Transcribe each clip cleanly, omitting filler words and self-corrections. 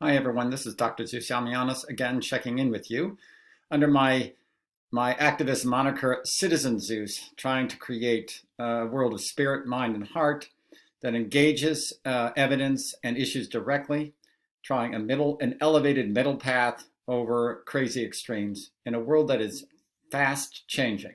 Hi everyone, this is Dr. Zeus again checking in with you under my activist moniker Citizen Zeus, trying to create a world of spirit, mind, and heart that engages evidence and issues directly, trying an elevated middle path over crazy extremes in a world that is fast changing.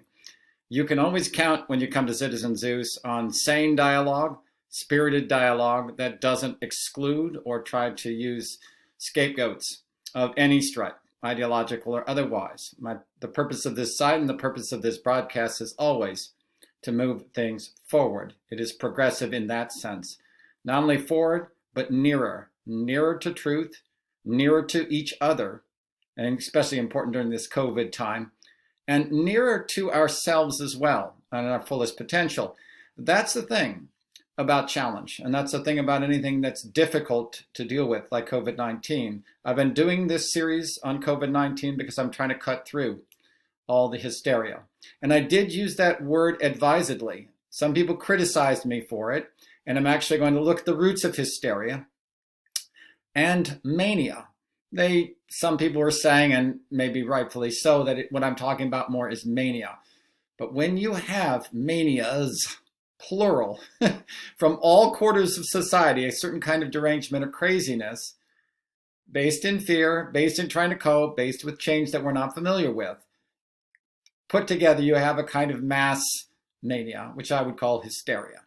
You can always count when you come to Citizen Zeus on sane dialogue, spirited dialogue that doesn't exclude or try to use scapegoats of any stripe, ideological or otherwise. The purpose of this site and the purpose of this broadcast is always to move things forward. It is progressive in that sense. Not only forward, but nearer to truth, nearer to each other, and especially important during this COVID time, and nearer to ourselves as well, and our fullest potential. That's the thing about challenge, and that's the thing about anything that's difficult to deal with, like COVID-19. I've been doing this series on COVID-19 because I'm trying to cut through all the hysteria. And I did use that word advisedly. Some people criticized me for it, and I'm actually going to look at the roots of hysteria and mania. Some people were saying, and maybe rightfully so, that what I'm talking about more is mania. But when you have manias, plural, from all quarters of society, a certain kind of derangement or craziness, based in fear, based in trying to cope, based with change that we're not familiar with, put together, you have a kind of mass mania, which I would call hysteria.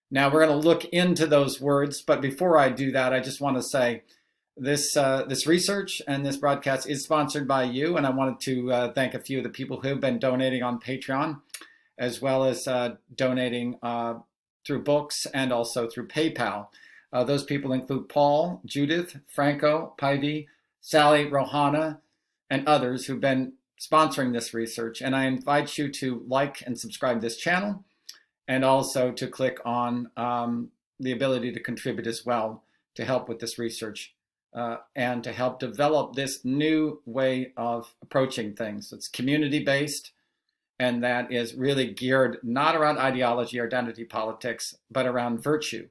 Now, we're going to look into those words, but before I do that, I just want to say this research and this broadcast is sponsored by you, and I wanted to thank a few of the people who have been donating on Patreon, as well as donating through books and also through PayPal. Those people include Paul, Judith, Franco, Pivy, Sally, Rohana, and others who've been sponsoring this research. And I invite you to like and subscribe this channel, and also to click on the ability to contribute as well to help with this research and to help develop this new way of approaching things. It's community-based, and that is really geared not around ideology or identity politics, but around virtue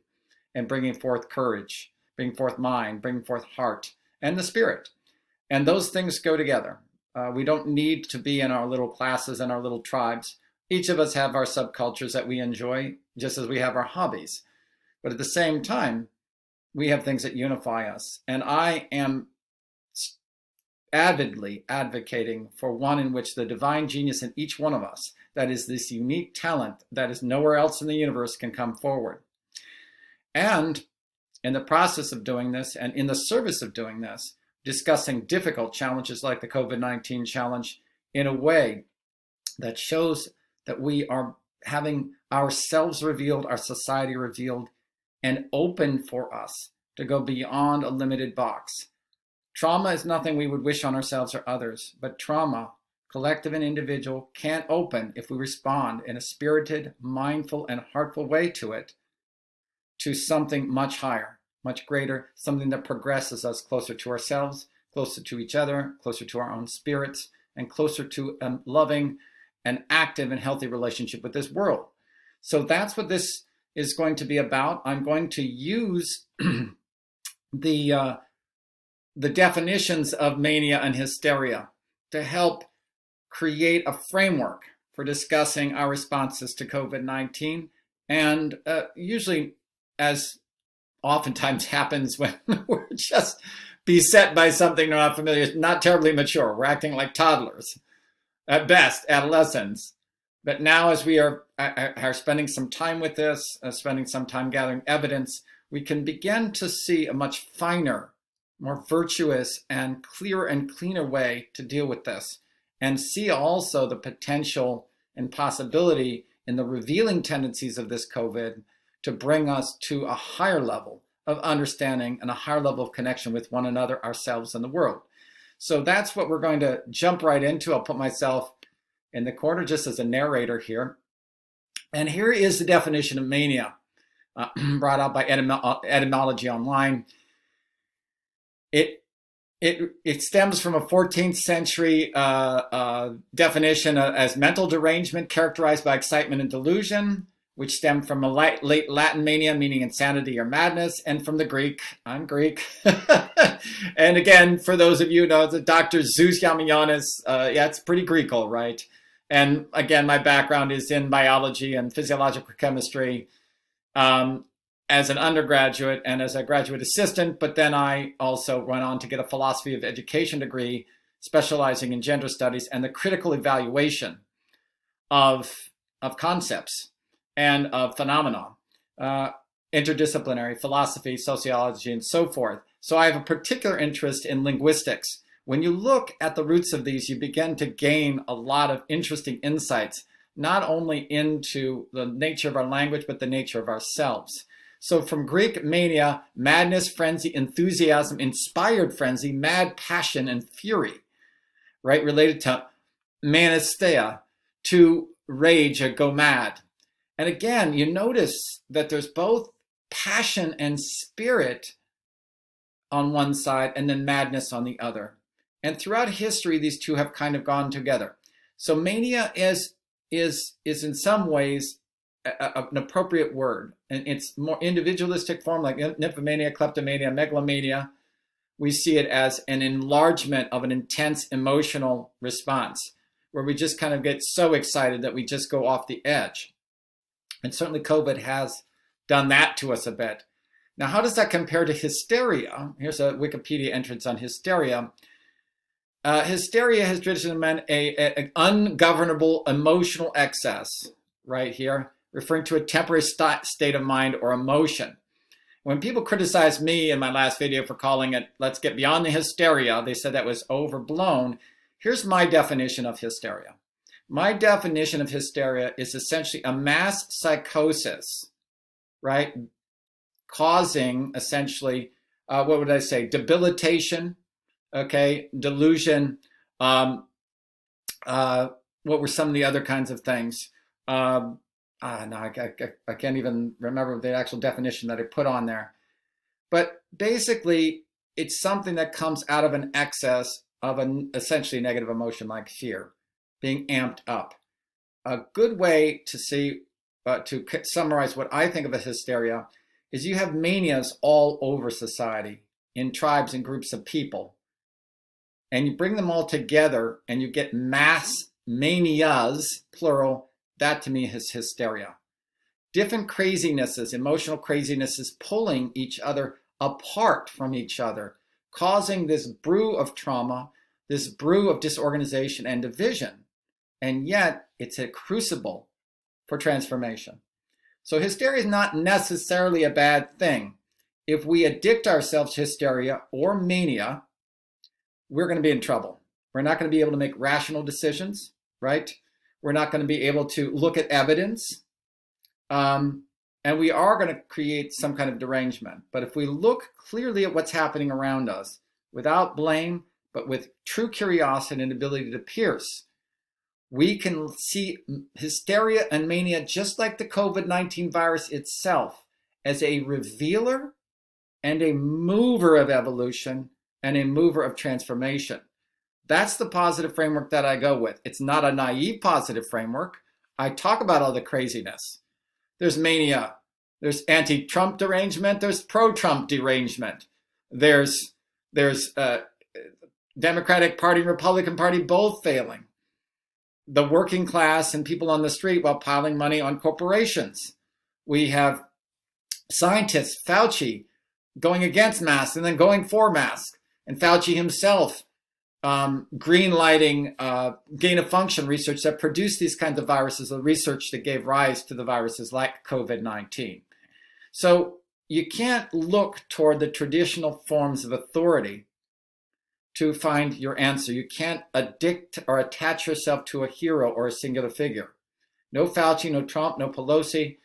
and bringing forth courage, bringing forth mind, bringing forth heart and the spirit. And those things go together. We don't need to be in our little classes and our little tribes. Each of us have our subcultures that we enjoy, just as we have our hobbies. But at the same time, we have things that unify us. And I am avidly advocating for one in which the divine genius in each one of us, that is this unique talent that is nowhere else in the universe, can come forward. And in the process of doing this, and in the service of doing this, discussing difficult challenges like the COVID-19 challenge in a way that shows that we are having ourselves revealed, our society revealed, and open for us to go beyond a limited box. Trauma is nothing we would wish on ourselves or others, but trauma, collective and individual, can open if we respond in a spirited, mindful, and heartful way to it, to something much higher, much greater, something that progresses us closer to ourselves, closer to each other, closer to our own spirits, and closer to a loving and active and healthy relationship with this world. So that's what this is going to be about. I'm going to use the definitions of mania and hysteria to help create a framework for discussing our responses to COVID-19. And usually, as oftentimes happens when we're just beset by something we're not familiar with, not terribly mature. We're acting like toddlers, at best, adolescents. But now, as we are spending some time with this, spending some time gathering evidence, we can begin to see a much finer, more virtuous and clearer and cleaner way to deal with this, and see also the potential and possibility in the revealing tendencies of this COVID to bring us to a higher level of understanding and a higher level of connection with one another, ourselves, and the world. So that's what we're going to jump right into. I'll put myself in the corner just as a narrator here. And here is the definition of mania, brought out by Etymology Online. It stems from a 14th century definition as mental derangement characterized by excitement and delusion, which stem from a late Latin mania, meaning insanity or madness, and from the Greek, I'm Greek. And again, for those of you who know, the Dr. Zeus Yamianis, yeah, it's pretty Greek, all right. And again, my background is in biology and physiological chemistry as an undergraduate and as a graduate assistant, but then I also went on to get a philosophy of education degree, specializing in gender studies and the critical evaluation of concepts and of phenomena, interdisciplinary philosophy, sociology, and so forth. So I have a particular interest in linguistics. When you look at the roots of these, you begin to gain a lot of interesting insights, not only into the nature of our language, but the nature of ourselves. So from Greek mania, madness, frenzy, enthusiasm, inspired frenzy, mad passion, and fury, right? Related to manistheia, to rage or go mad. And again, you notice that there's both passion and spirit on one side and then madness on the other. And throughout history, these two have kind of gone together. So mania is in some ways an appropriate word. And it's more individualistic form, like nymphomania, kleptomania, megalomania. We see it as an enlargement of an intense emotional response, where we just kind of get so excited that we just go off the edge. And certainly COVID has done that to us a bit. Now, how does that compare to hysteria? Here's a Wikipedia entrance on hysteria. Hysteria has traditionally meant an ungovernable emotional excess, right here, referring to a temporary state of mind or emotion. When people criticized me in my last video for calling it, let's get beyond the hysteria, they said that was overblown. Here's my definition of hysteria. My definition of hysteria is essentially a mass psychosis, right? Causing essentially, what would I say, debilitation, okay, delusion. What were some of the other kinds of things? No, I can't even remember the actual definition that I put on there. But basically, it's something that comes out of an excess of an essentially negative emotion like fear, being amped up. A good way to see, to summarize what I think of as hysteria, is you have manias all over society, in tribes and groups of people. And you bring them all together and you get mass manias, plural. That to me is hysteria. Different crazinesses, emotional crazinesses pulling each other apart from each other, causing this brew of trauma, this brew of disorganization and division. And yet it's a crucible for transformation. So hysteria is not necessarily a bad thing. If we addict ourselves to hysteria or mania, we're going to be in trouble. We're not going to be able to make rational decisions, right? We're not going to be able to look at evidence. And we are going to create some kind of derangement. But if we look clearly at what's happening around us, without blame, but with true curiosity and ability to pierce, we can see hysteria and mania, just like the COVID-19 virus itself, as a revealer and a mover of evolution and a mover of transformation. That's the positive framework that I go with. It's not a naive positive framework. I talk about all the craziness. There's mania. There's anti-Trump derangement. There's pro-Trump derangement. There's Democratic Party, Republican Party, both failing. The working class and people on the street while piling money on corporations. We have scientists, Fauci, going against masks and then going for masks. And Fauci himself green-lighting gain-of-function research that produced these kinds of viruses, the research that gave rise to the viruses like COVID-19. So you can't look toward the traditional forms of authority to find your answer. You can't addict or attach yourself to a hero or a singular figure. No Fauci, no Trump, no Pelosi,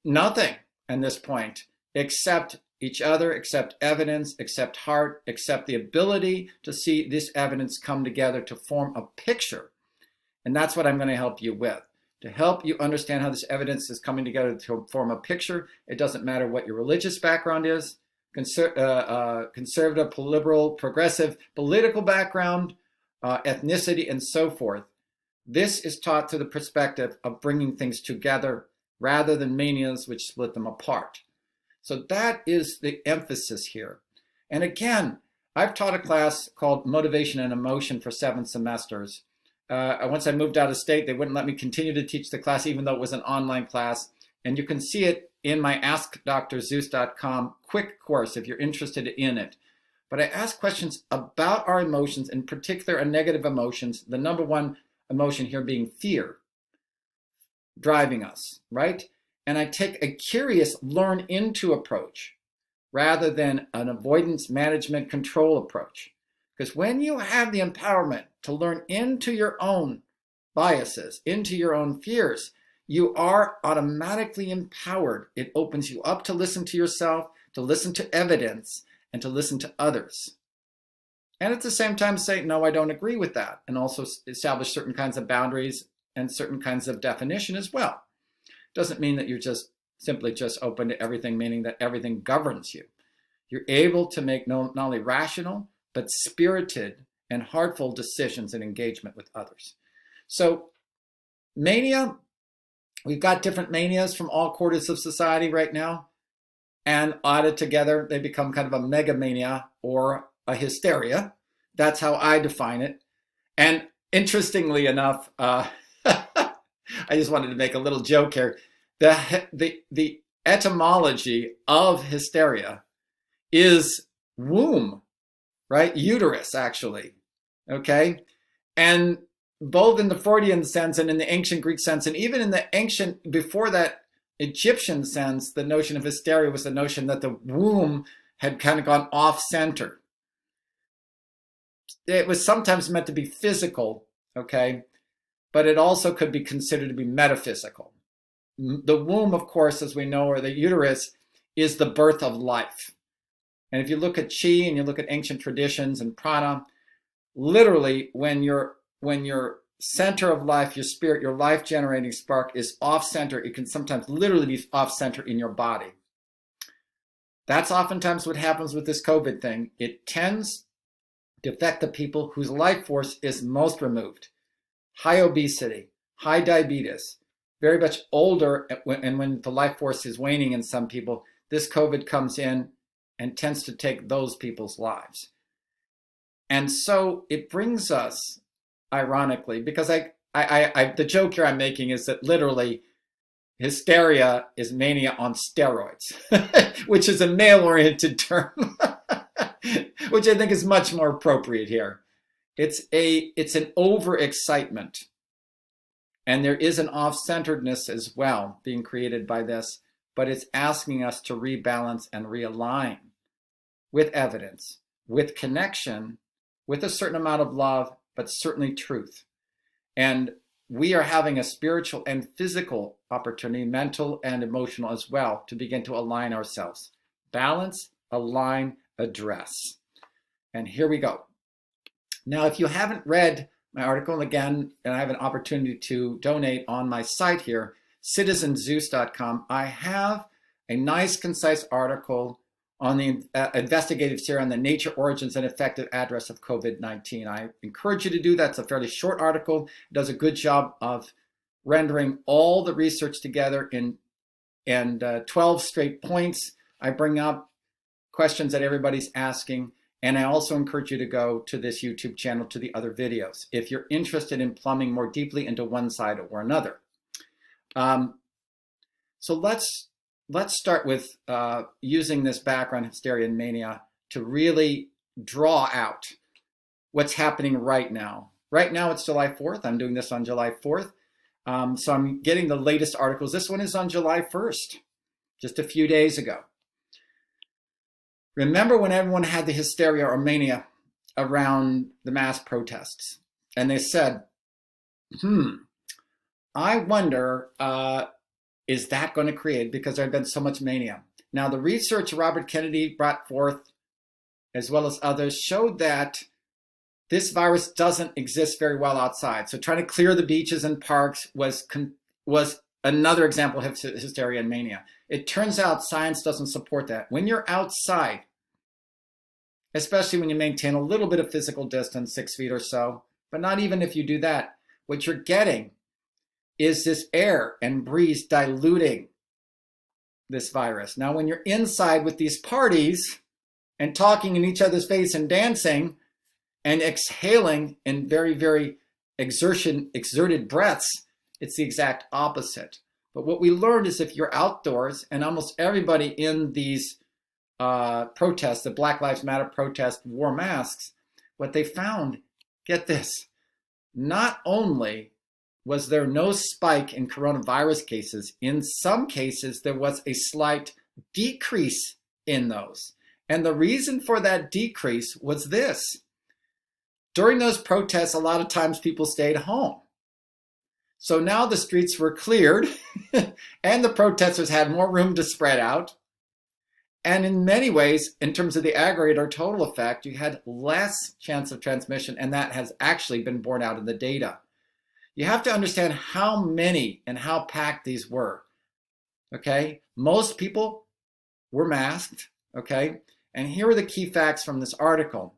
nothing at this point except each other, accept evidence, accept heart, accept the ability to see this evidence come together to form a picture. And that's what I'm going to help you with. To help you understand how this evidence is coming together to form a picture. It doesn't matter what your religious background is, conservative, liberal, progressive, political background, ethnicity, and so forth. This is taught through the perspective of bringing things together rather than manias which split them apart. So that is the emphasis here. And again, I've taught a class called Motivation and Emotion for 7 semesters. Once I moved out of state, they wouldn't let me continue to teach the class, even though it was an online class. And you can see it in my AskDrZeus.com quick course if you're interested in it. But I ask questions about our emotions, in particular, negative emotions. The number one emotion here being fear, driving us, right? And I take a curious learn into approach rather than an avoidance management control approach. Because when you have the empowerment to learn into your own biases, into your own fears, you are automatically empowered. It opens you up to listen to yourself, to listen to evidence, and to listen to others. And at the same time say, no, I don't agree with that, and also establish certain kinds of boundaries and certain kinds of definition as well. Doesn't mean that you're just simply just open to everything, meaning that everything governs you. You're able to make not only rational, but spirited and heartful decisions in engagement with others. So mania, we've got different manias from all quarters of society right now, and added together, they become kind of a megamania or a hysteria. That's how I define it. And interestingly enough, I just wanted to make a little joke here. The etymology of hysteria is womb, right? Uterus, actually, okay? And both in the Freudian sense and in the ancient Greek sense, and even in the ancient, before that, Egyptian sense, the notion of hysteria was the notion that the womb had kind of gone off center. It was sometimes meant to be physical, okay? But it also could be considered to be metaphysical. The womb, of course, as we know, or the uterus, is the birth of life. And if you look at Qi and you look at ancient traditions and prana, literally when your center of life, your spirit, your life-generating spark is off-center, it can sometimes literally be off-center in your body. That's oftentimes what happens with this COVID thing. It tends to affect the people whose life force is most removed. High obesity, high diabetes, very much older, and when the life force is waning in some people, this COVID comes in and tends to take those people's lives. And so it brings us, ironically, because the joke here I'm making is that literally hysteria is mania on steroids, which is a male-oriented term, which I think is much more appropriate here. It's an overexcitement. And there is an off-centeredness as well being created by this, but it's asking us to rebalance and realign with evidence, with connection, with a certain amount of love, but certainly truth. And we are having a spiritual and physical opportunity, mental and emotional as well, to begin to align ourselves. Balance, align, address. And here we go. Now, if you haven't read my article, and again, and I have an opportunity to donate on my site here, citizenzeus.com, I have a nice, concise article on the investigative series on the nature, origins, and effective address of COVID-19. I encourage you to do that. It's a fairly short article. It does a good job of rendering all the research together in 12 straight points. I bring up questions that everybody's asking. And I also encourage you to go to this YouTube channel, to the other videos, if you're interested in plumbing more deeply into one side or another. So let's start with using this background, hysteria and mania, to really draw out what's happening right now. Right now, it's July 4th. I'm doing this on July 4th. So I'm getting the latest articles. This one is on July 1st, just a few days ago. Remember when everyone had the hysteria or mania around the mass protests? And they said, I wonder, is that going to create, because there had been so much mania. Now, the research Robert Kennedy brought forth, as well as others, showed that this virus doesn't exist very well outside. So trying to clear the beaches and parks was another example of hysteria and mania. It turns out science doesn't support that. When you're outside, especially when you maintain a little bit of physical distance, 6 feet or so, but not even if you do that, what you're getting is this air and breeze diluting this virus. Now, when you're inside with these parties and talking in each other's face and dancing and exhaling in very, very exerted breaths, it's the exact opposite. But what we learned is if you're outdoors, and almost everybody in these protests, the Black Lives Matter protest, wore masks, what they found, get this, not only was there no spike in coronavirus cases, in some cases there was a slight decrease in those. And the reason for that decrease was this. During those protests, a lot of times people stayed home. So now the streets were cleared and the protesters had more room to spread out. And in many ways, in terms of the aggregate or total effect, you had less chance of transmission, and that has actually been borne out in the data. You have to understand how many and how packed these were, okay? Most people were masked, okay? And here are the key facts from this article.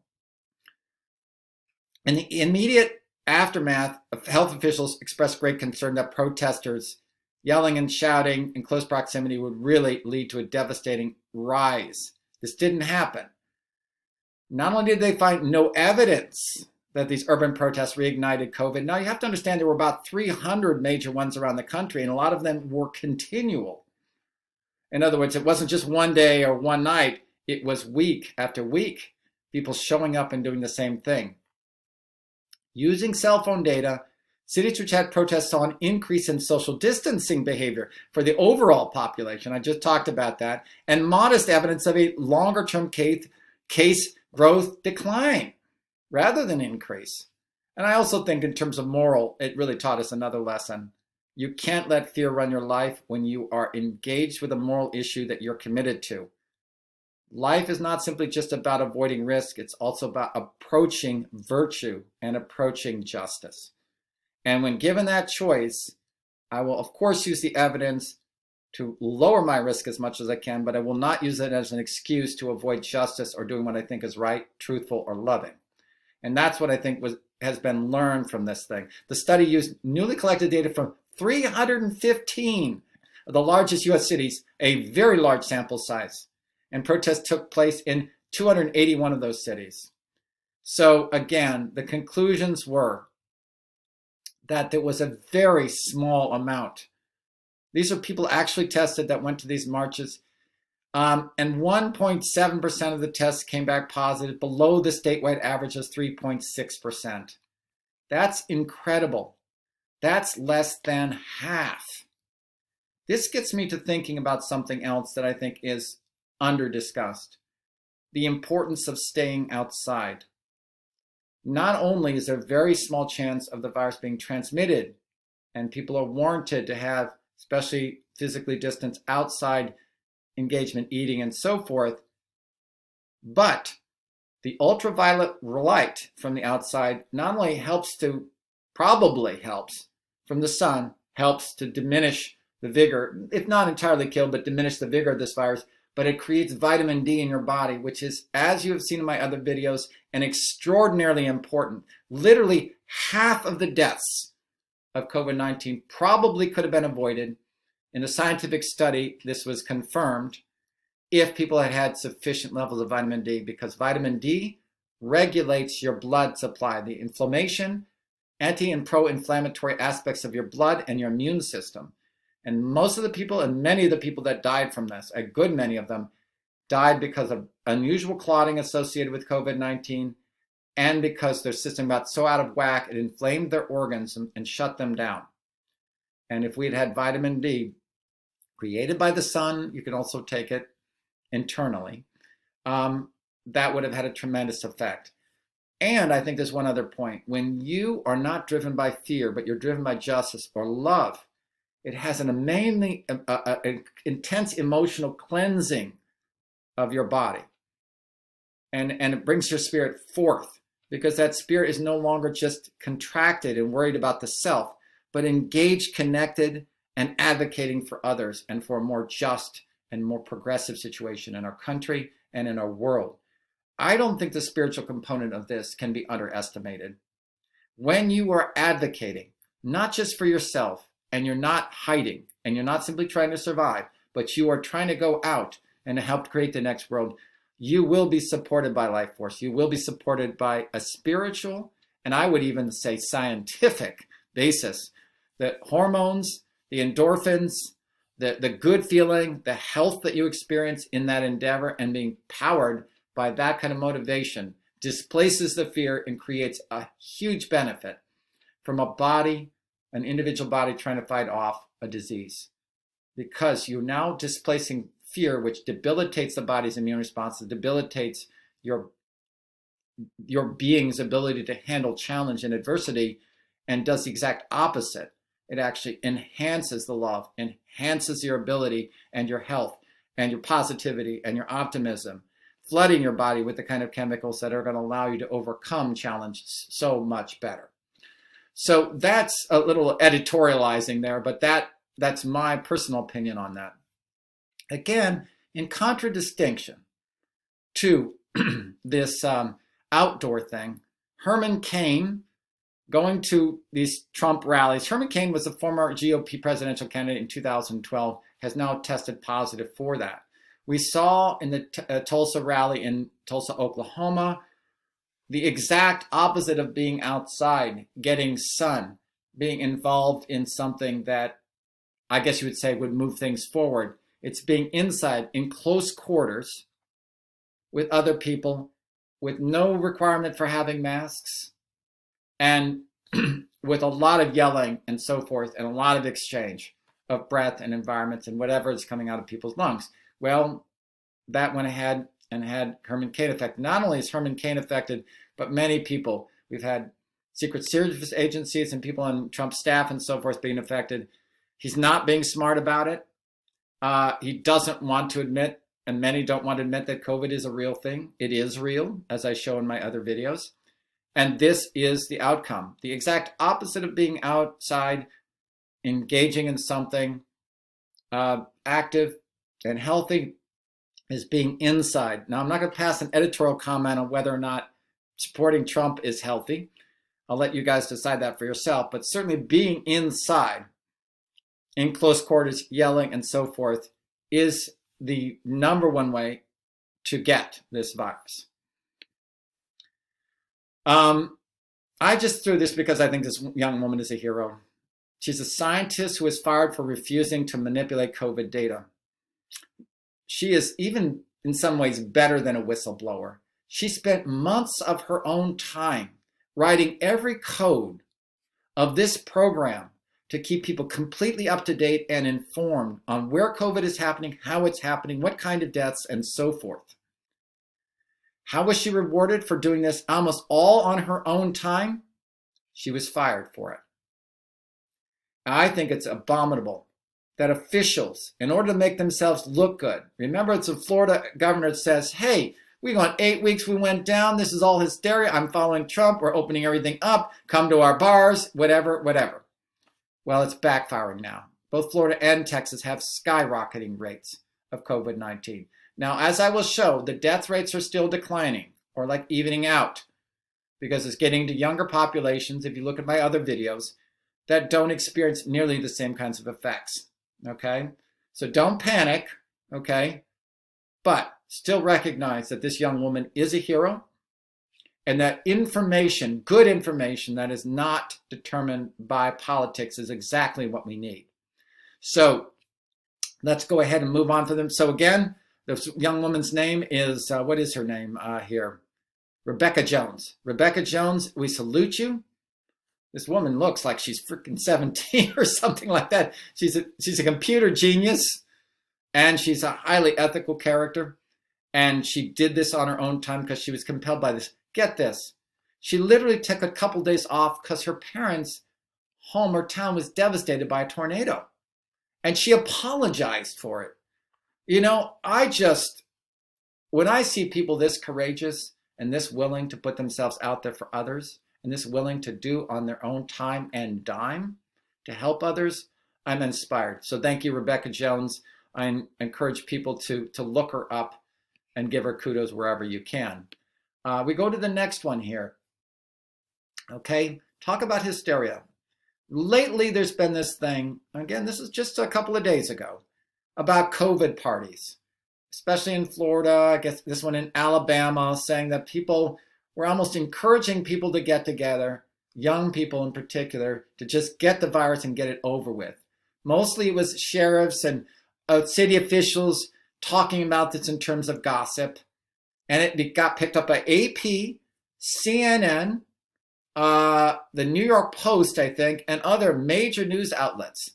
In the immediate aftermath, health officials expressed great concern that protesters yelling and shouting in close proximity would really lead to a devastating rise. This didn't happen. Not only did they find no evidence that these urban protests reignited COVID, now you have to understand there were about 300 major ones around the country, and a lot of them were continual. In other words, it wasn't just one day or one night, it was week after week, people showing up and doing the same thing. Using cell phone data, cities which had protests saw an increase in social distancing behavior for the overall population. I just talked about that. And modest evidence of a longer-term case growth decline rather than increase. And I also think in terms of moral, it really taught us another lesson. You can't let fear run your life when you are engaged with a moral issue that you're committed to. Life is not simply just about avoiding risk. It's also about approaching virtue and approaching justice. And when given that choice, I will, of course, use the evidence to lower my risk as much as I can, but I will not use it as an excuse to avoid justice or doing what I think is right, truthful, or loving. And that's what I think has been learned from this thing. The study used newly collected data from 315 of the largest U.S. cities, a very large sample size. And protests took place in 281 of those cities. So again, the conclusions were that there was a very small amount. These are people actually tested that went to these marches. And 1.7% of the tests came back positive, below the statewide average of 3.6%. That's incredible. That's less than half. This gets me to thinking about something else that I think is under-discussed. The importance of staying outside. Not only is there a very small chance of the virus being transmitted, and people are warranted to have, especially physically distanced outside engagement, eating, and so forth, but the ultraviolet light from the outside not only probably helps from the sun, helps to diminish the vigor, if not entirely kill, but diminish the vigor of this virus, but it creates vitamin D in your body, which is, as you have seen in my other videos, an extraordinarily important. Literally half of the deaths of COVID-19 probably could have been avoided. In a scientific study, this was confirmed if people had had sufficient levels of vitamin D, because vitamin D regulates your blood supply, the inflammation, anti and pro-inflammatory aspects of your blood and your immune system. And most of the people, and many of the people that died from this, a good many of them, died because of unusual clotting associated with COVID-19 and because their system got so out of whack, it inflamed their organs and shut them down. And if we had had vitamin D created by the sun, you can also take it internally, that would have had a tremendous effect. And I think there's one other point. When you are not driven by fear, but you're driven by justice or love, it has an amazingly intense emotional cleansing of your body. And it brings your spirit forth, because that spirit is no longer just contracted and worried about the self, but engaged, connected, and advocating for others and for a more just and more progressive situation in our country and in our world. I don't think the spiritual component of this can be underestimated. When you are advocating not just for yourself, and you're not hiding, and you're not simply trying to survive, but you are trying to go out and to help create the next world, you will be supported by life force. You will be supported by a spiritual, and I would even say scientific basis. The hormones, the endorphins, the good feeling, the health that you experience in that endeavor and being powered by that kind of motivation displaces the fear and creates a huge benefit from a body, an individual body trying to fight off a disease. Because you're now displacing fear, which debilitates the body's immune response, it debilitates your being's ability to handle challenge and adversity, and does the exact opposite. It actually enhances the love, enhances your ability and your health and your positivity and your optimism, flooding your body with the kind of chemicals that are going to allow you to overcome challenge so much better. So that's a little editorializing there, but that's my personal opinion on that. Again, in contradistinction to this outdoor thing, Herman Cain going to these Trump rallies. Herman Cain was a former GOP presidential candidate in 2012, has now tested positive for that. We saw in the Tulsa rally in Tulsa, Oklahoma, the exact opposite of being outside, getting sun, being involved in something that I guess you would say would move things forward. It's being inside in close quarters with other people with no requirement for having masks and with a lot of yelling and so forth and a lot of exchange of breath and environments and whatever is coming out of people's lungs. Well, that went ahead and had Herman Cain affected. Not only is Herman Cain affected, but many people. We've had Secret Service agencies and people on Trump's staff and so forth being affected. He's not being smart about it. He doesn't want to admit, and many don't want to admit, that COVID is a real thing. It is real, as I show in my other videos. And this is the outcome. The exact opposite of being outside, engaging in something active and healthy, is being inside. Now, I'm not going to pass an editorial comment on whether or not supporting Trump is healthy. I'll let you guys decide that for yourself. But certainly being inside, in close quarters, yelling and so forth, is the number one way to get this virus. I just threw this because I think this young woman is a hero. She's a scientist who was fired for refusing to manipulate COVID data. She is even in some ways better than a whistleblower. She spent months of her own time writing every code of this program to keep people completely up to date and informed on where COVID is happening, how it's happening, what kind of deaths, and so forth. How was she rewarded for doing this almost all on her own time? She was fired for it. I think it's abominable that officials, in order to make themselves look good, remember it's a Florida governor that says, hey, we went 8 weeks, we went down, this is all hysteria, I'm following Trump, we're opening everything up, come to our bars, whatever, whatever. Well, it's backfiring now. Both Florida and Texas have skyrocketing rates of COVID-19. Now, as I will show, the death rates are still declining or like evening out because it's getting to younger populations, if you look at my other videos, that don't experience nearly the same kinds of effects, okay? So don't panic, okay? But still recognize that this young woman is a hero and that information, good information that is not determined by politics is exactly what we need. So let's go ahead and move on to them. So again, this young woman's name is, what is her name here? Rebecca Jones. Rebecca Jones, we salute you. This woman looks like she's freaking 17 or something like that. She's a computer genius, and she's a highly ethical character. And she did this on her own time because she was compelled by this. Get this. She literally took a couple days off because her parents' home or town was devastated by a tornado. And she apologized for it. You know, when I see people this courageous and this willing to put themselves out there for others, and this willing to do on their own time and dime to help others, I'm inspired. So thank you, Rebecca Jones. I encourage people to look her up and give her kudos wherever you can. We go to the next one here. Okay, talk about hysteria. Lately, there's been this thing, again, this is just a couple of days ago, about COVID parties, especially in Florida, I guess this one in Alabama, saying that people were almost encouraging people to get together, young people in particular, to just get the virus and get it over with. Mostly it was sheriffs and city officials talking about this in terms of gossip. And it got picked up by AP, CNN, the New York Post, I think, and other major news outlets.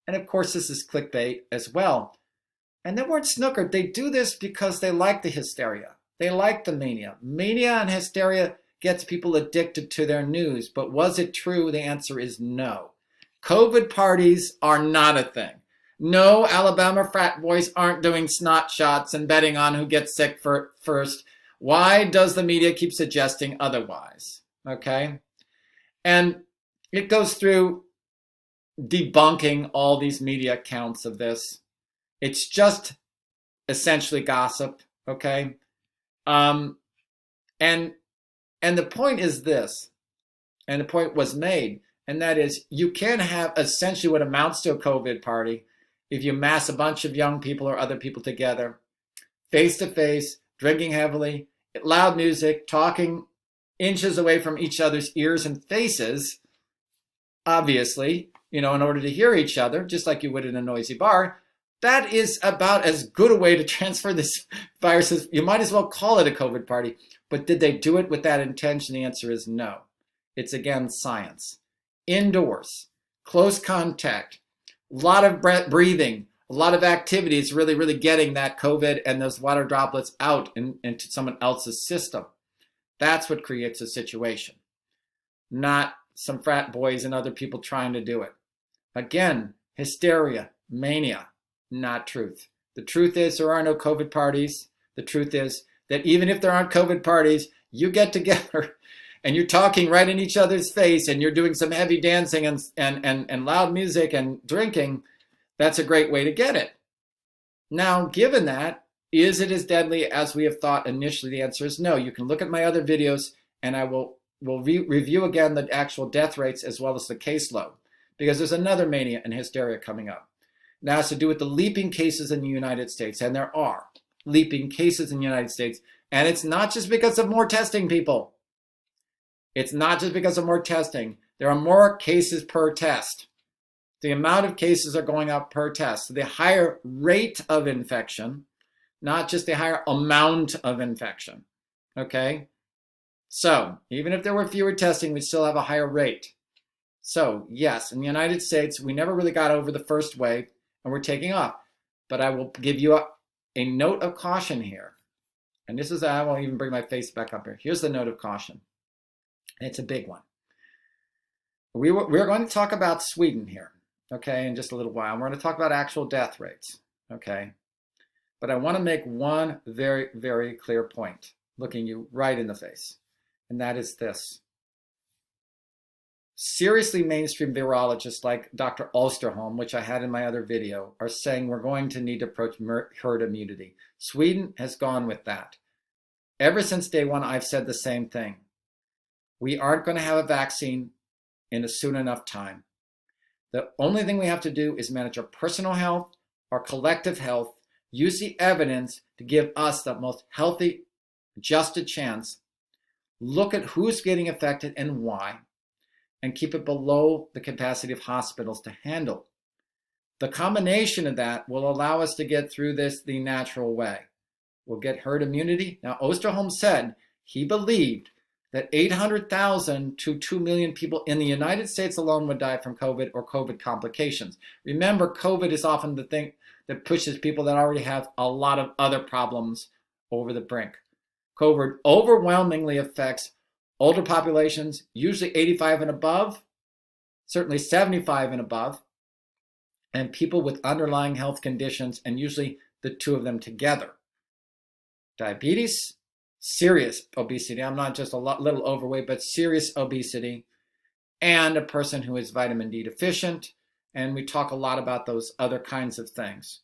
And of course, this is clickbait as well. And they weren't snookered. They do this because they like the hysteria. They like the mania. Mania and hysteria gets people addicted to their news. But was it true? The answer is no. COVID parties are not a thing. No, Alabama frat boys aren't doing snot shots and betting on who gets sick first. Why does the media keep suggesting otherwise? Okay? And it goes through debunking all these media accounts of this. It's just essentially gossip, okay? And the point is this, and the point was made, and that is you can have essentially what amounts to a COVID party if you mass a bunch of young people or other people together, face-to-face, drinking heavily, loud music, talking inches away from each other's ears and faces, obviously, in order to hear each other, just like you would in a noisy bar. That is about as good a way to transfer this virus as you might as well call it a COVID party. But did they do it with that intention? The answer is no. It's again science. Indoors, close contact, a lot of breathing, a lot of activities really, really getting that COVID and those water droplets out into someone else's system. That's what creates a situation, not some frat boys and other people trying to do it. Again, hysteria, mania. Not truth. The truth is there are no COVID parties. The truth is that even if there aren't COVID parties, you get together and you're talking right in each other's face and you're doing some heavy dancing and loud music and drinking. That's a great way to get it. Now, given that, is it as deadly as we have thought initially? The answer is no. You can look at my other videos and I will review again the actual death rates as well as the caseload, because there's another mania and hysteria coming up. Now, it's to do with the leaping cases in the United States, and there are leaping cases in the United States, and it's not just because of more testing, people. It's not just because of more testing. There are more cases per test. The amount of cases are going up per test. So the higher rate of infection, not just the higher amount of infection, okay? So even if there were fewer testing, we still have a higher rate. So yes, in the United States, we never really got over the first wave, and we're taking off. But I will give you a note of caution here. And this is, I won't even bring my face back up here. Here's the note of caution. And it's a big one. We're going to talk about Sweden here, okay, in just a little while. We're going to talk about actual death rates, okay? But I want to make one very, very clear point, looking you right in the face. And that is this. Seriously mainstream virologists like Dr. Osterholm, which I had in my other video, are saying we're going to need to approach herd immunity. Sweden has gone with that. Ever since day one, I've said the same thing. We aren't going to have a vaccine in a soon enough time. The only thing we have to do is manage our personal health, our collective health, use the evidence to give us the most healthy, adjusted chance, look at who's getting affected and why, and keep it below the capacity of hospitals to handle. The combination of that will allow us to get through this the natural way. We'll get herd immunity. Now, Osterholm said he believed that 800,000 to 2 million people in the United States alone would die from COVID or COVID complications. Remember, COVID is often the thing that pushes people that already have a lot of other problems over the brink. COVID overwhelmingly affects older populations, usually 85 and above, certainly 75 and above, and people with underlying health conditions, and usually the two of them together. Diabetes, serious obesity. I'm not just a little overweight, but serious obesity, and a person who is vitamin D deficient. And we talk a lot about those other kinds of things.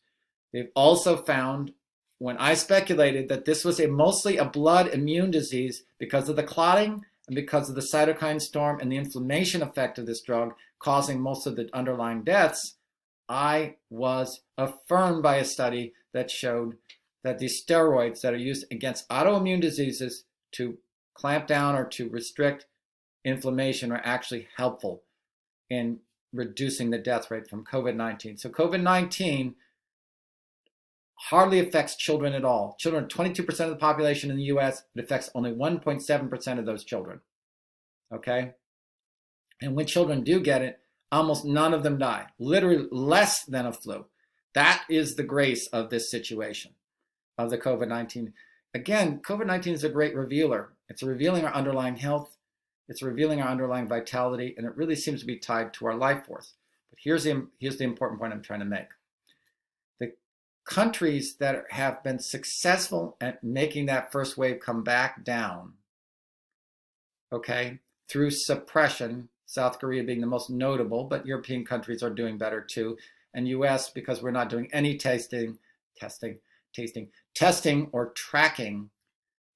They've also found, when I speculated that this was mostly a blood immune disease because of the clotting and because of the cytokine storm and the inflammation effect of this drug causing most of the underlying deaths, I was affirmed by a study that showed that these steroids that are used against autoimmune diseases to clamp down or to restrict inflammation are actually helpful in reducing the death rate from COVID-19. So COVID-19 hardly affects children at all. Children, 22% of the population in the US, it affects only 1.7% of those children, okay? And when children do get it, almost none of them die, literally less than a flu. That is the grace of this situation, of the COVID-19. Again, COVID-19 is a great revealer. It's revealing our underlying health. It's revealing our underlying vitality, and it really seems to be tied to our life force. But here's the important point I'm trying to make. The countries that have been successful at making that first wave come back down, okay, through suppression, South Korea being the most notable, but European countries are doing better too, and US, because we're not doing any testing or tracking,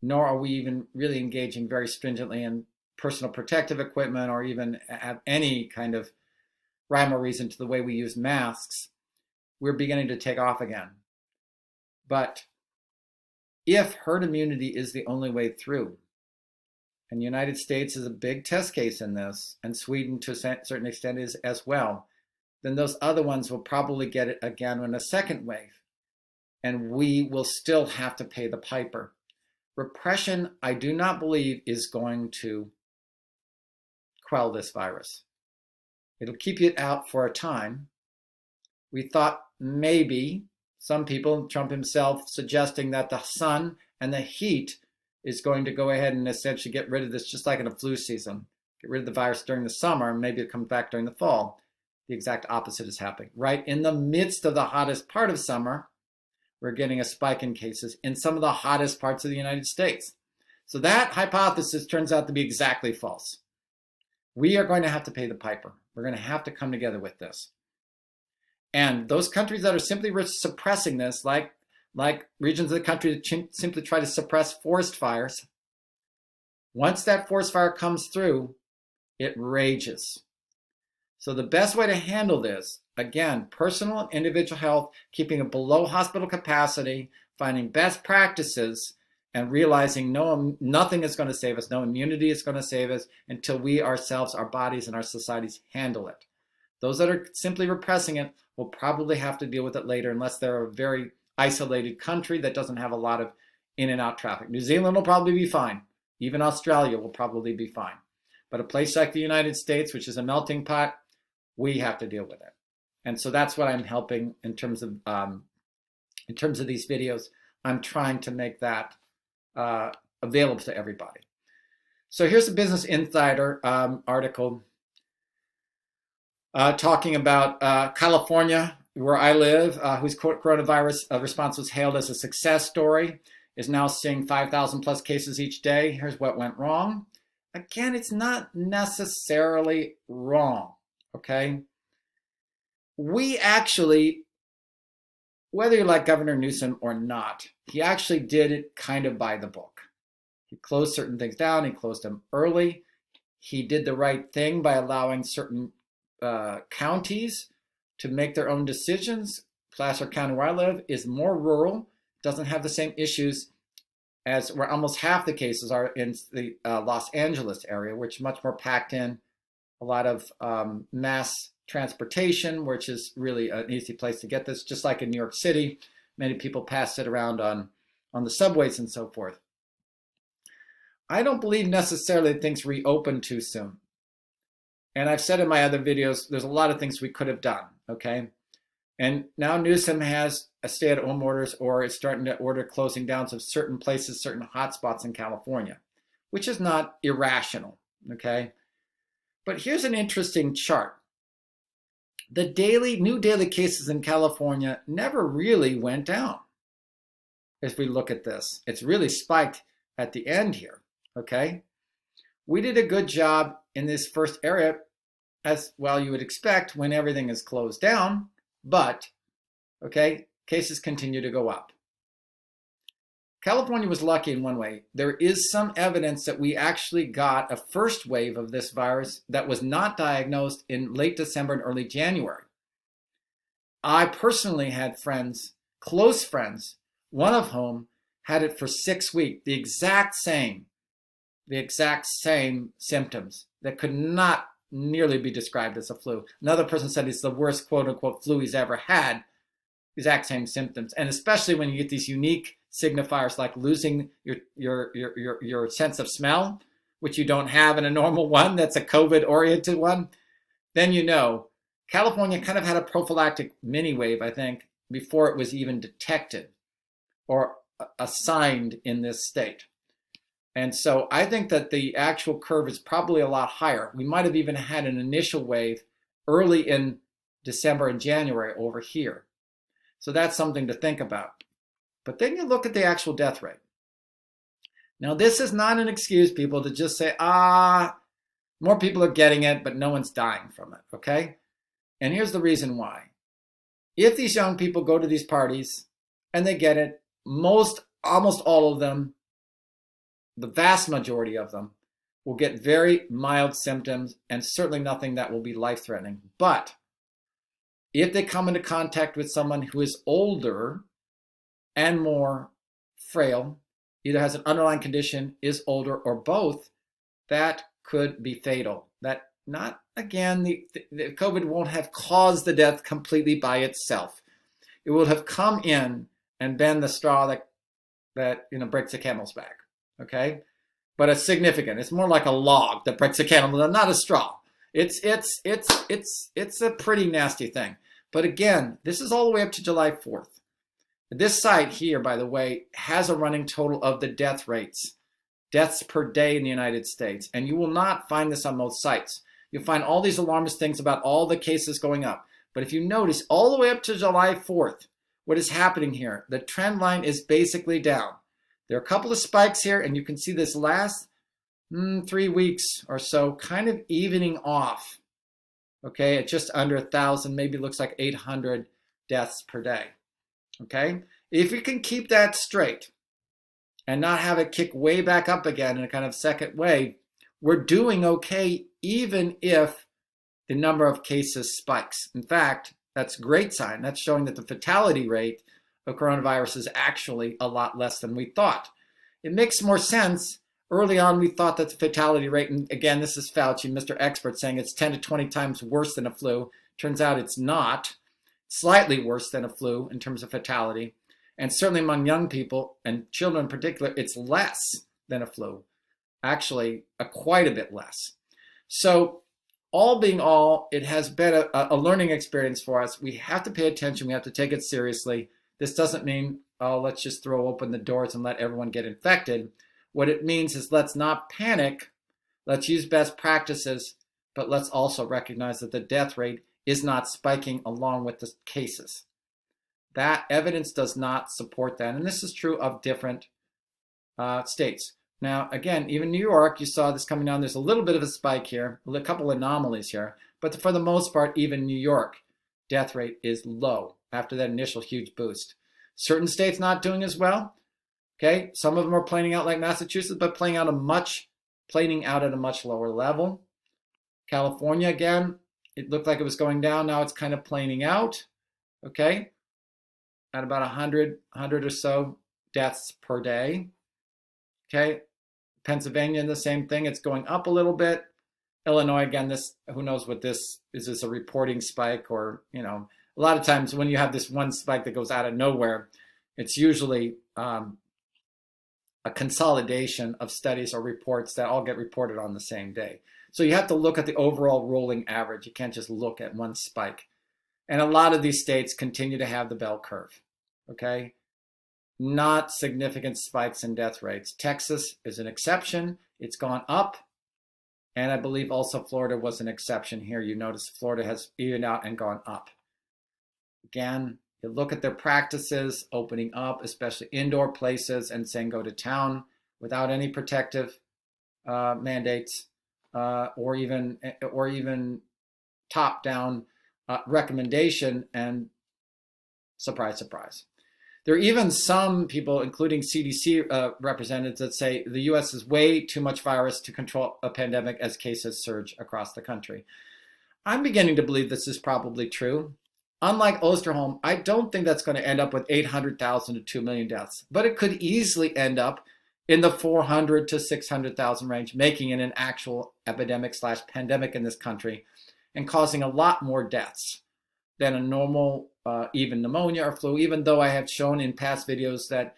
nor are we even really engaging very stringently in personal protective equipment or even have any kind of rhyme or reason to the way we use masks, we're beginning to take off again. But if herd immunity is the only way through, and the United States is a big test case in this, and Sweden to a certain extent is as well, then those other ones will probably get it again in a second wave. And we will still have to pay the piper. Repression, I do not believe, is going to quell this virus. It'll keep it out for a time. We thought maybe some people, Trump himself, suggesting that the sun and the heat is going to go ahead and essentially get rid of this, just like in a flu season. Get rid of the virus during the summer, and maybe it comes back during the fall. The exact opposite is happening. Right in the midst of the hottest part of summer, we're getting a spike in cases in some of the hottest parts of the United States. So that hypothesis turns out to be exactly false. We are going to have to pay the piper. We're going to have to come together with this. And those countries that are simply suppressing this, like regions of the country that simply try to suppress forest fires, once that forest fire comes through, it rages. So the best way to handle this, again, personal and individual health, keeping it below hospital capacity, finding best practices, and realizing nothing is going to save us, no immunity is going to save us until we ourselves, our bodies, and our societies handle it. Those that are simply repressing it will probably have to deal with it later unless they're a very isolated country that doesn't have a lot of in and out traffic. New Zealand will probably be fine. Even Australia will probably be fine. But a place like the United States, which is a melting pot, we have to deal with it. And so that's what I'm helping in terms of these videos. I'm trying to make that available to everybody. So here's a Business Insider article talking about California, where I live, whose coronavirus response was hailed as a success story, is now seeing 5,000 plus cases each day. Here's what went wrong. Again, it's not necessarily wrong, okay? We actually, whether you like Governor Newsom or not, he actually did it kind of by the book. He closed certain things down. He closed them early. He did the right thing by allowing certain counties to make their own decisions. Placer County, where I live, is more rural, doesn't have the same issues as where almost half the cases are in the Los Angeles area, which is much more packed in, a lot of mass transportation, which is really an easy place to get this, just like in New York City. Many people pass it around on the subways and so forth. I don't believe necessarily things reopen too soon. And I've said in my other videos, there's a lot of things we could have done, okay? And now Newsom has a stay-at-home orders or is starting to order closing downs of certain places, certain hotspots in California, which is not irrational, okay? But here's an interesting chart. The new daily cases in California never really went down. If we look at this, it's really spiked at the end here, okay? We did a good job in this first area, as well you would expect when everything is closed down, but, okay, cases continue to go up. California was lucky in one way. There is some evidence that we actually got a first wave of this virus that was not diagnosed in late December and early January. I personally had friends, close friends, one of whom had it for 6 weeks, the exact same symptoms that could not nearly be described as a flu. Another person said it's the worst quote unquote flu he's ever had, exact same symptoms. And especially when you get these unique signifiers like losing your sense of smell, which you don't have in a normal one, that's a COVID-oriented one, then you know. California kind of had a prophylactic mini wave, I think, before it was even detected or assigned in this state. And so I think that the actual curve is probably a lot higher. We might have even had an initial wave early in December and January over here. So that's something to think about. But then you look at the actual death rate. Now, this is not an excuse, people, to just say, more people are getting it, but no one's dying from it, okay? And here's the reason why. If these young people go to these parties and they get it, almost all of them, the vast majority of them, will get very mild symptoms and certainly nothing that will be life-threatening. But if they come into contact with someone who is older and more frail, either has an underlying condition, is older, or both, that could be fatal. That not, again, the COVID won't have caused the death completely by itself. It will have come in and been the straw that breaks the camel's back, okay? But it's significant. It's more like a log that breaks a camel, not a straw. It's a pretty nasty thing. But again, this is all the way up to July 4th. This site here, by the way, has a running total of the death rates, deaths per day in the United States. And you will not find this on most sites. You'll find all these alarmist things about all the cases going up. But if you notice, all the way up to July 4th, what is happening here? The trend line is basically down. There are a couple of spikes here, and you can see this last 3 weeks or so kind of evening off. Okay, at just under 1,000, maybe looks like 800 deaths per day. Okay, if you can keep that straight and not have it kick way back up again in a kind of second wave, we're doing okay even if the number of cases spikes. In fact, that's a great sign. That's showing that the fatality rate of coronavirus is actually a lot less than we thought. It makes more sense. Early on, we thought that the fatality rate, and again, this is Fauci, Mr. Expert, saying it's 10 to 20 times worse than a flu. Turns out it's not. Slightly worse than a flu in terms of fatality. And certainly among young people, and children in particular, it's less than a flu. Actually, quite a bit less. So all being all, it has been a learning experience for us. We have to pay attention. We have to take it seriously. This doesn't mean, oh, let's just throw open the doors and let everyone get infected. What it means is let's not panic. Let's use best practices, but let's also recognize that the death rate is not spiking along with the cases. That evidence does not support that. And this is true of different states. Now, again, even New York, you saw this coming down. There's a little bit of a spike here, a couple anomalies here. But for the most part, even New York, death rate is low after that initial huge boost. Certain states not doing as well. Okay, some of them are planing out like Massachusetts, but planing out at a much lower level. California, again, it looked like it was going down. Now it's kind of planing out. Okay, at about 100 or so deaths per day. Okay, Pennsylvania, the same thing. It's going up a little bit. Illinois, again, this, who knows what this is. This a reporting spike, or a lot of times when you have this one spike that goes out of nowhere, it's usually a consolidation of studies or reports that all get reported on the same day. So you have to look at the overall rolling average. You can't just look at one spike. And a lot of these states continue to have the bell curve, okay? Not significant spikes in death rates. Texas is an exception. It's gone up. And I believe also Florida was an exception here. You notice Florida has evened out and gone up. Again, you look at their practices, opening up, especially indoor places, and saying go to town without any protective mandates or even top-down recommendation, and surprise, surprise. There are even some people, including CDC representatives, that say the US has way too much virus to control a pandemic as cases surge across the country. I'm beginning to believe this is probably true. Unlike Osterholm, I don't think that's going to end up with 800,000 to 2 million deaths, but it could easily end up in the 400 to 600,000 range, making it an actual epidemic/pandemic in this country and causing a lot more deaths than a normal even pneumonia or flu, even though I have shown in past videos that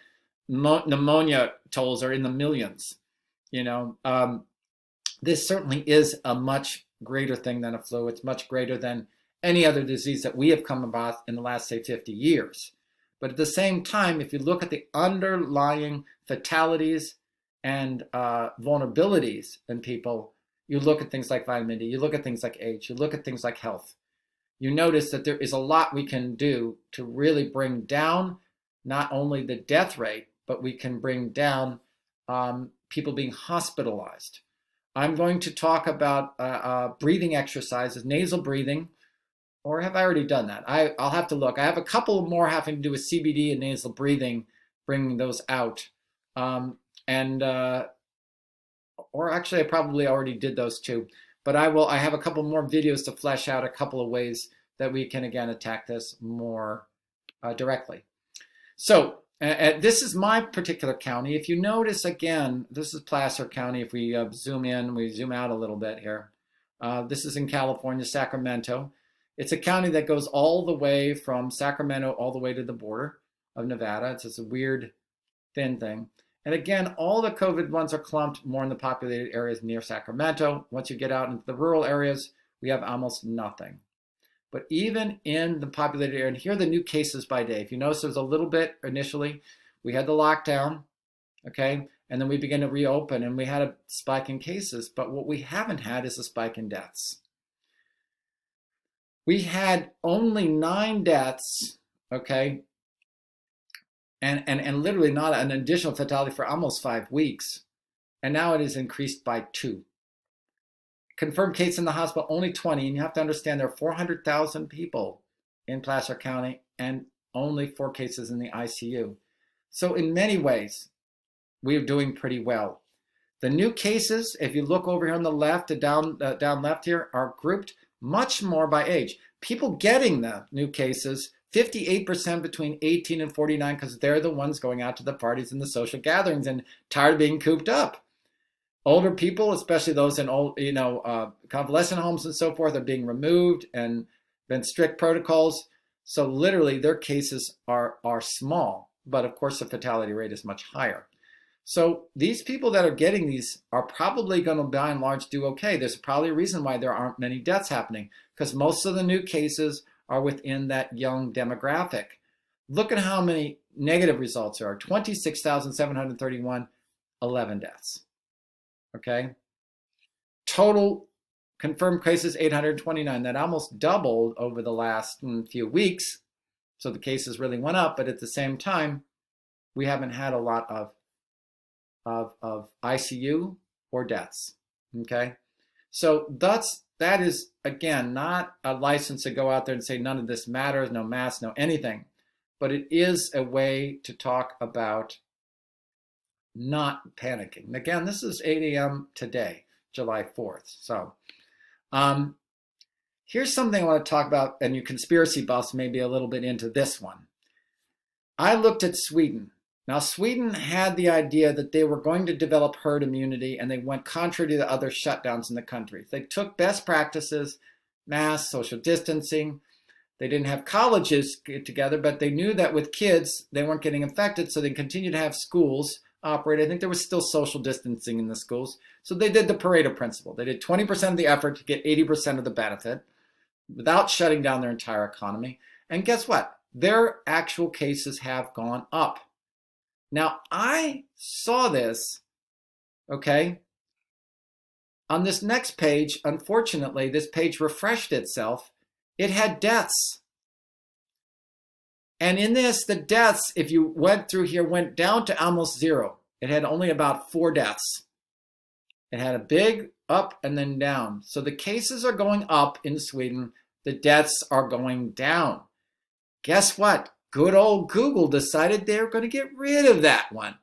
pneumonia tolls are in the millions. This certainly is a much greater thing than a flu. It's much greater than any other disease that we have come about in the last, say, 50 years. But at the same time, if you look at the underlying fatalities and vulnerabilities in people, you look at things like vitamin D, you look at things like age, you look at things like health, you notice that there is a lot we can do to really bring down not only the death rate, but we can bring down people being hospitalized. I'm going to talk about breathing exercises, nasal breathing, or have I already done that? I'll have to look. I have a couple more having to do with CBD and nasal breathing, bringing those out. Or actually I probably already did those too. But I have a couple more videos to flesh out a couple of ways that we can, again, attack this more directly. So this is my particular county. If you notice, again, this is Placer County. If we zoom in, we zoom out a little bit here. This is in California, Sacramento. It's a county that goes all the way from Sacramento all the way to the border of Nevada. It's just a weird, thin thing. And again, all the COVID ones are clumped more in the populated areas near Sacramento. Once you get out into the rural areas, we have almost nothing. But even in the populated area, and here are the new cases by day. If you notice, there's a little bit initially. We had the lockdown, okay? And then we began to reopen, and we had a spike in cases. But what we haven't had is a spike in deaths. We had only 9 deaths, okay? And literally not an additional fatality for almost 5 weeks. And now it is increased by 2. Confirmed case in the hospital, only 20. And you have to understand there are 400,000 people in Placer County and only 4 cases in the ICU. So in many ways, we're doing pretty well. The new cases, if you look over here on the left, down left here, are grouped much more by age. People getting the new cases, 58% between 18 and 49, because they're the ones going out to the parties and the social gatherings and tired of being cooped up. Older people, especially those in old, convalescent homes and so forth, are being removed and been strict protocols. So literally their cases are small, but of course the fatality rate is much higher. So these people that are getting these are probably going to, by and large, do okay. There's probably a reason why there aren't many deaths happening, because most of the new cases are within that young demographic. Look at how many negative results there are. 26,731, 11 deaths. Okay? Total confirmed cases, 829. That almost doubled over the last few weeks. So the cases really went up, but at the same time, we haven't had a lot of ICU or deaths. Okay? So that is, again, not a license to go out there and say none of this matters, no masks, no anything. But it is a way to talk about not panicking. Again, this is 8 a.m. today, July 4th. So here's something I want to talk about, and you conspiracy buffs may be a little bit into this one. I looked at Sweden. Now, Sweden had the idea that they were going to develop herd immunity, and they went contrary to the other shutdowns in the country. They took best practices, masks, social distancing. They didn't have colleges get together, but they knew that with kids, they weren't getting infected, so they continued to have schools operate. I think there was still social distancing in the schools. So they did the Pareto principle. They did 20% of the effort to get 80% of the benefit without shutting down their entire economy. And guess what? Their actual cases have gone up. Now, I saw this, okay, on this next page. Unfortunately, this page refreshed itself. It had deaths. And in this, the deaths, if you went through here, went down to almost 0. It had only about 4 deaths. It had a big up and then down. So the cases are going up in Sweden. The deaths are going down. Guess what? good old Google decided they were going to get rid of that one.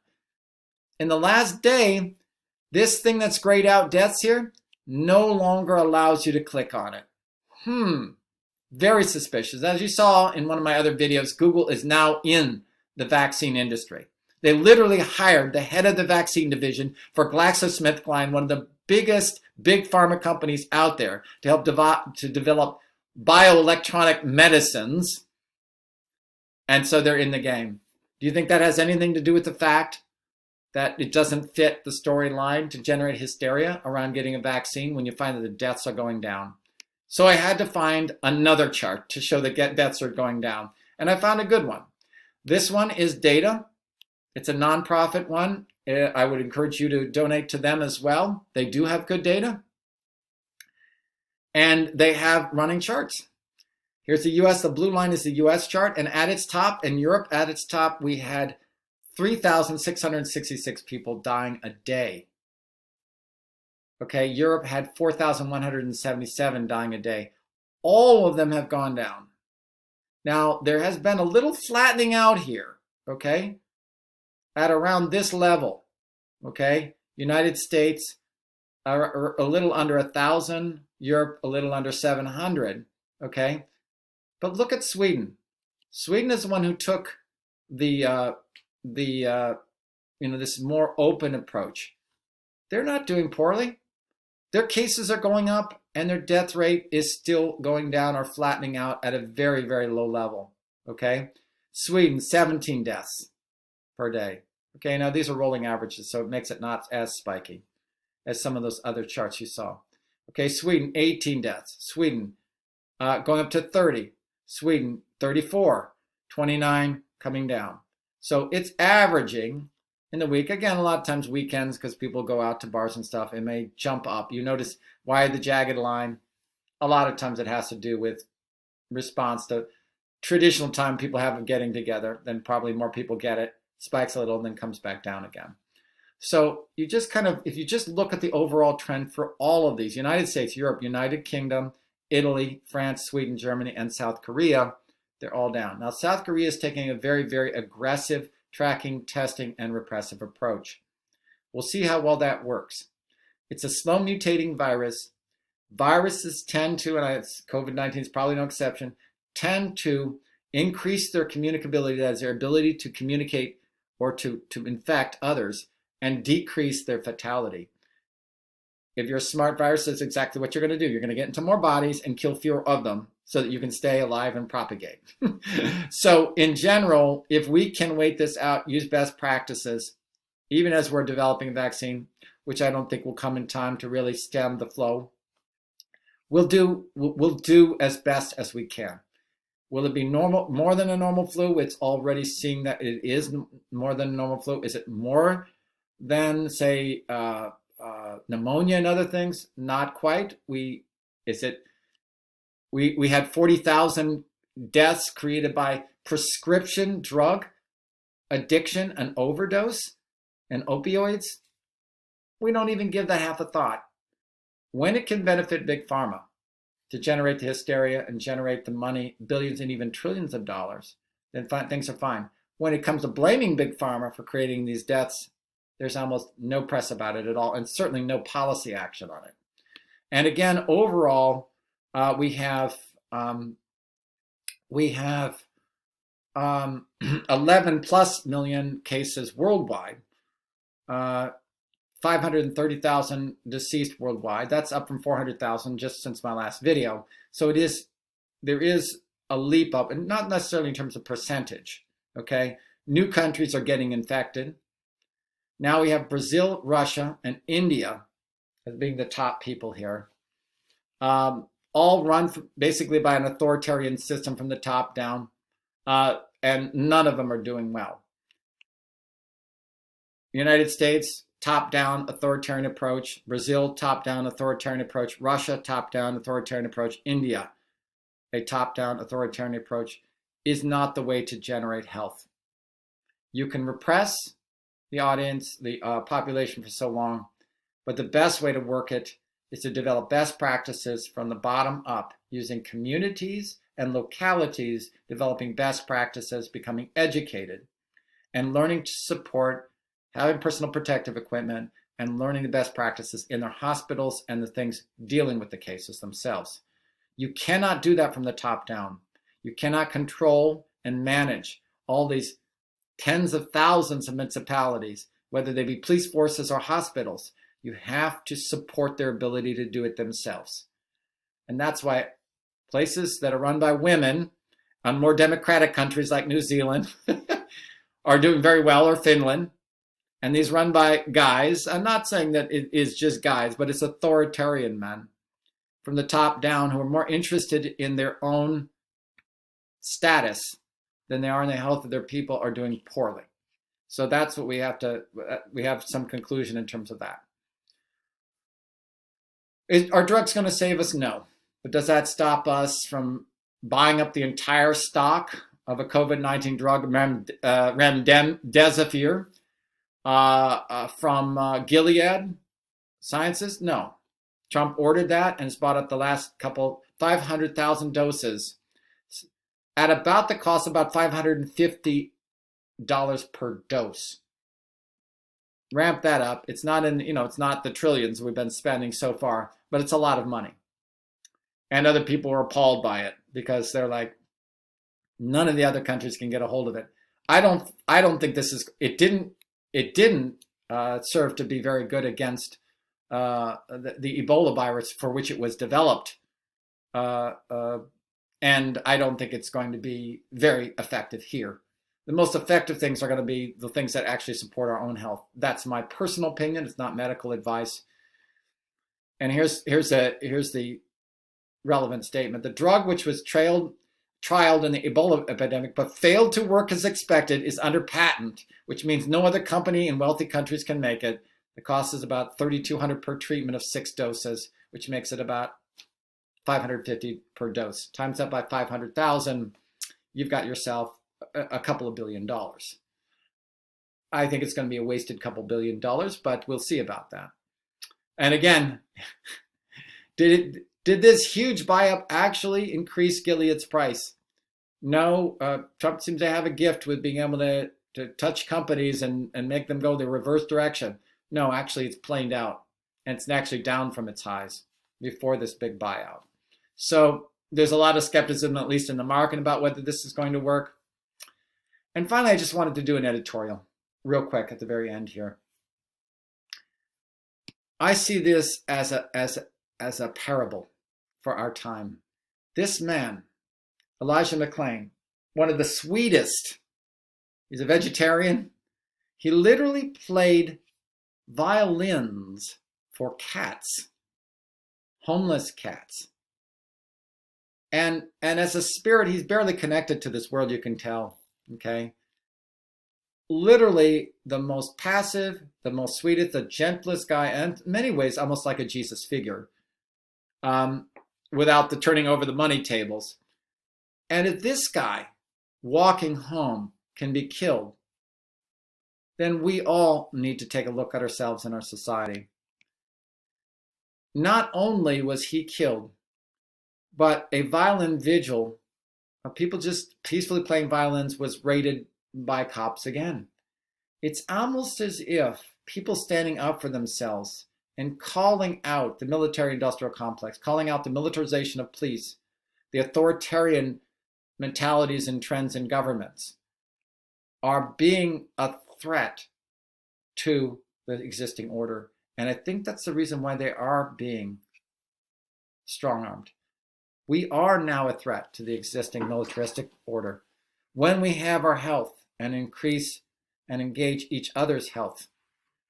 In the last day, this thing that's grayed out deaths here no longer allows you to click on it. Very suspicious. As you saw in one of my other videos, Google is now in the vaccine industry. They literally hired the head of the vaccine division for GlaxoSmithKline, one of the biggest big pharma companies out there, to help develop bioelectronic medicines. And so they're in the game. Do you think that has anything to do with the fact that it doesn't fit the storyline to generate hysteria around getting a vaccine when you find that the deaths are going down? So I had to find another chart to show that deaths are going down. And I found a good one. This one is data. It's a nonprofit one. I would encourage you to donate to them as well. They do have good data. And they have running charts. Here's the US. The blue line is the US chart. And at its top, in Europe, at its top, we had 3,666 people dying a day. Okay, Europe had 4,177 dying a day. All of them have gone down. Now, there has been a little flattening out here, okay, at around this level, okay? United States are a little under 1,000, Europe a little under 700, okay? But look at Sweden. Sweden is the one who took this more open approach. They're not doing poorly. Their cases are going up and their death rate is still going down or flattening out at a very, very low level, okay? Sweden, 17 deaths per day. Okay, now these are rolling averages, so it makes it not as spiky as some of those other charts you saw. Okay, Sweden, 18 deaths. Sweden going up to 30. Sweden, 34. 29 coming down. So it's averaging in the week. Again, a lot of times weekends, because people go out to bars and stuff, it may jump up. You notice why the jagged line? A lot of times it has to do with response to traditional time people have of getting together. Then probably more people get it, spikes a little, and then comes back down again. So you just if you just look at the overall trend for all of these, United States, Europe, United Kingdom, Italy, France, Sweden, Germany, and South Korea, they're all down. Now, South Korea is taking a very, very aggressive tracking, testing, and repressive approach. We'll see how well that works. It's a slow mutating virus. Viruses tend to, and COVID-19 is probably no exception, tend to increase their communicability, that is their ability to communicate or to infect others, and decrease their fatality. If you're a smart virus, that's exactly what you're going to do. You're going to get into more bodies and kill fewer of them so that you can stay alive and propagate. So in general, if we can wait this out, use best practices, even as we're developing a vaccine, which I don't think will come in time to really stem the flow, we'll do as best as we can. Will it be normal, more than a normal flu? It's already seeing that it is more than a normal flu. Is it more than, say, pneumonia and other things? Not quite. We had 40,000 deaths created by prescription drug addiction and overdose and opioids. We don't even give that half a thought. When it can benefit big pharma to generate the hysteria and generate the money, billions and even trillions of dollars, then things are fine. When it comes to blaming big pharma for creating these deaths, there's almost no press about it at all, and certainly no policy action on it. And again, overall, we have 11 plus million cases worldwide, 530,000 deceased worldwide. That's up from 400,000 just since my last video. So there is a leap up, and not necessarily in terms of percentage. Okay, new countries are getting infected. Now we have Brazil, Russia, and India as being the top people here. All run basically by an authoritarian system from the top down, and none of them are doing well. United States, top-down authoritarian approach. Brazil, top-down authoritarian approach. Russia, top-down authoritarian approach. India, a top-down authoritarian approach, is not the way to generate health. You can repress the audience, the population for so long, but the best way to work it is to develop best practices from the bottom up, using communities and localities developing best practices, becoming educated, and learning to support having personal protective equipment and learning the best practices in their hospitals and the things dealing with the cases themselves. You cannot do that from the top down. You cannot control and manage all these tens of thousands of municipalities, whether they be police forces or hospitals. You have to support their ability to do it themselves. And that's why places that are run by women on more democratic countries like New Zealand are doing very well, or Finland. And these run by guys. I'm not saying that it is just guys, but it's authoritarian men from the top down who are more interested in their own status than they are in the health of their people, are doing poorly. So that's what we have some conclusion in terms of that. Are drugs going to save us? No. But does that stop us from buying up the entire stock of a COVID-19 drug, remdesivir, from Gilead Sciences? No. Trump ordered that and has bought up the last 500,000 doses at about the cost of about $550 per dose. Ramp that up. It's not it's not the trillions we've been spending so far, but it's a lot of money. And other people are appalled by it because they're like, none of the other countries can get a hold of it. I don't think this is, it didn't serve to be very good against the Ebola virus for which it was developed. And I don't think it's going to be very effective here. The most effective things are going to be the things that actually support our own health. That's my personal opinion. It's not medical advice. And here's the relevant statement. The drug which was trialed in the Ebola epidemic but failed to work as expected is under patent, which means no other company in wealthy countries can make it. The cost is about $3,200 per treatment of 6 doses, which makes it about $550 per dose. Times that by 500,000, you've got yourself a couple of $1 billion. I think it's going to be a wasted couple $1 billion, but we'll see about that. And again, did this huge buy-up actually increase Gilead's price? No. Trump seems to have a gift with being able to touch companies and make them go the reverse direction. No, actually, it's planed out, and it's actually down from its highs before this big buyout. So there's a lot of skepticism, at least in the market, about whether this is going to work. And finally, I just wanted to do an editorial real quick at the very end here. I see this as a parable for our time. This man, Elijah McClane, one of the sweetest, he's a vegetarian. He literally played violins for cats, homeless cats. And as a spirit, he's barely connected to this world, you can tell, okay? Literally the most passive, the most sweetest, the gentlest guy, and in many ways almost like a Jesus figure, without the turning over the money tables. And if this guy walking home can be killed, then we all need to take a look at ourselves and our society. Not only was he killed, but a violin vigil of people just peacefully playing violins was raided by cops again. It's almost as if people standing up for themselves and calling out the military-industrial complex, calling out the militarization of police, the authoritarian mentalities and trends in governments, are being a threat to the existing order. And I think that's the reason why they are being strong-armed. We are now a threat to the existing militaristic order. When we have our health and increase and engage each other's health,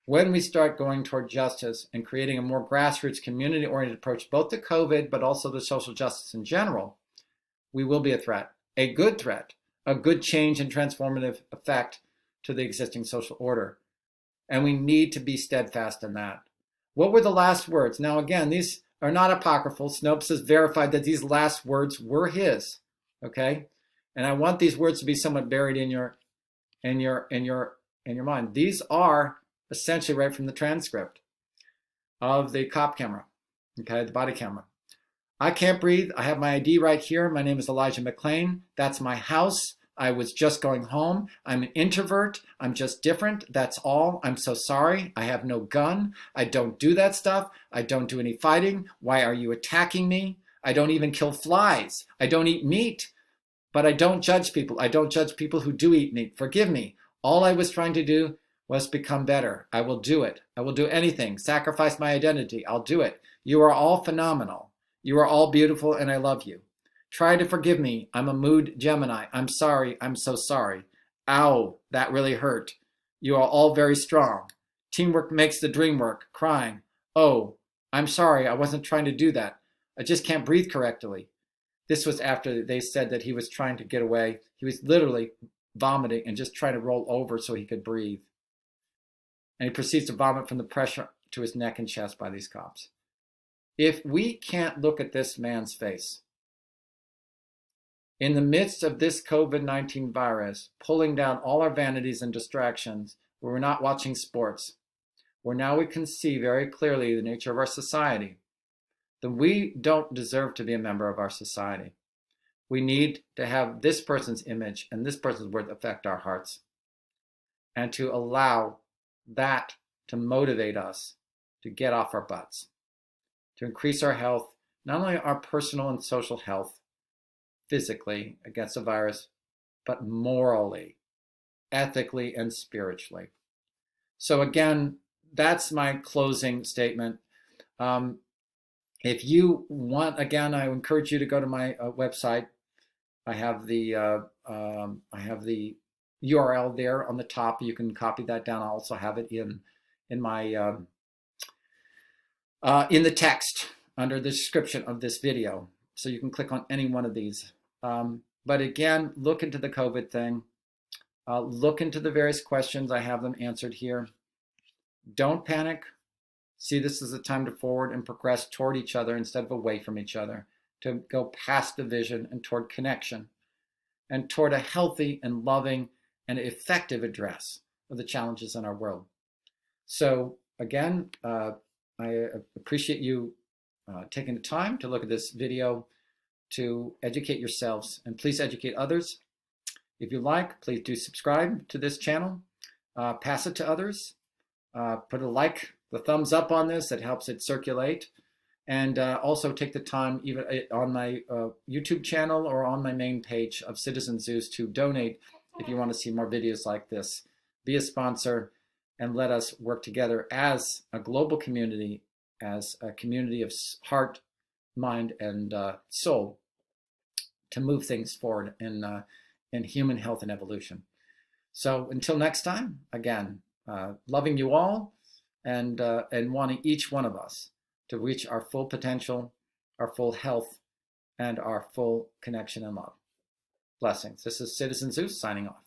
when we start going toward justice and creating a more grassroots community-oriented approach, both to COVID, but also to social justice in general, we will be a threat, a good change and transformative effect to the existing social order. And we need to be steadfast in that. What were the last words? Now, again, these are not apocryphal. Snopes has verified that these last words were his, okay? And I want these words to be somewhat buried in your mind. These are essentially right from the transcript of the cop camera, okay, the body camera. I can't breathe. I have my ID right here. My name is Elijah McClane. That's my house. I was just going home. I'm an introvert. I'm just different. That's all. I'm so sorry. I have no gun. I don't do that stuff. I don't do any fighting. Why are you attacking me? I don't even kill flies. I don't eat meat, but I don't judge people. I don't judge people who do eat meat. Forgive me. All I was trying to do was become better. I will do it. I will do anything. Sacrifice my identity. I'll do it. You are all phenomenal. You are all beautiful, and I love you. Try to forgive me. I'm a mood Gemini. I'm sorry. I'm so sorry. Ow, that really hurt. You are all very strong. Teamwork makes the dream work. Crying. Oh, I'm sorry. I wasn't trying to do that. I just can't breathe correctly. This was after they said that he was trying to get away. He was literally vomiting and just trying to roll over so he could breathe. And he proceeds to vomit from the pressure to his neck and chest by these cops. If we can't look at this man's face, in the midst of this COVID-19 virus, pulling down all our vanities and distractions, where we're not watching sports, where now we can see very clearly the nature of our society, then we don't deserve to be a member of our society. We need to have this person's image and this person's word affect our hearts, and to allow that to motivate us to get off our butts, to increase our health, not only our personal and social health, physically against the virus, but morally, ethically, and spiritually. So again, that's my closing statement. If you want, again, I encourage you to go to my website. I have the URL there on the top. You can copy that down. I also have it in my in the text under the description of this video. So you can click on any one of these. But again, look into the COVID thing. Look into the various questions. I have them answered here. Don't panic. See this as a time to forward and progress toward each other instead of away from each other, to go past division and toward connection, and toward a healthy and loving and effective address of the challenges in our world. So again, I appreciate you taking the time to look at this video, to educate yourselves, and please educate others. If you like, please do subscribe to this channel, pass it to others, put a like, the thumbs up on this, that helps it circulate, and also take the time even on my YouTube channel or on my main page of Citizen Zeus to donate if you want to see more videos like this. Be a sponsor and let us work together as a global community, as a community of heart, mind, and soul, to move things forward in human health and evolution. So until next time, again, loving you all and wanting each one of us to reach our full potential, our full health, and our full connection and love. Blessings. This is Citizen Zeus signing off.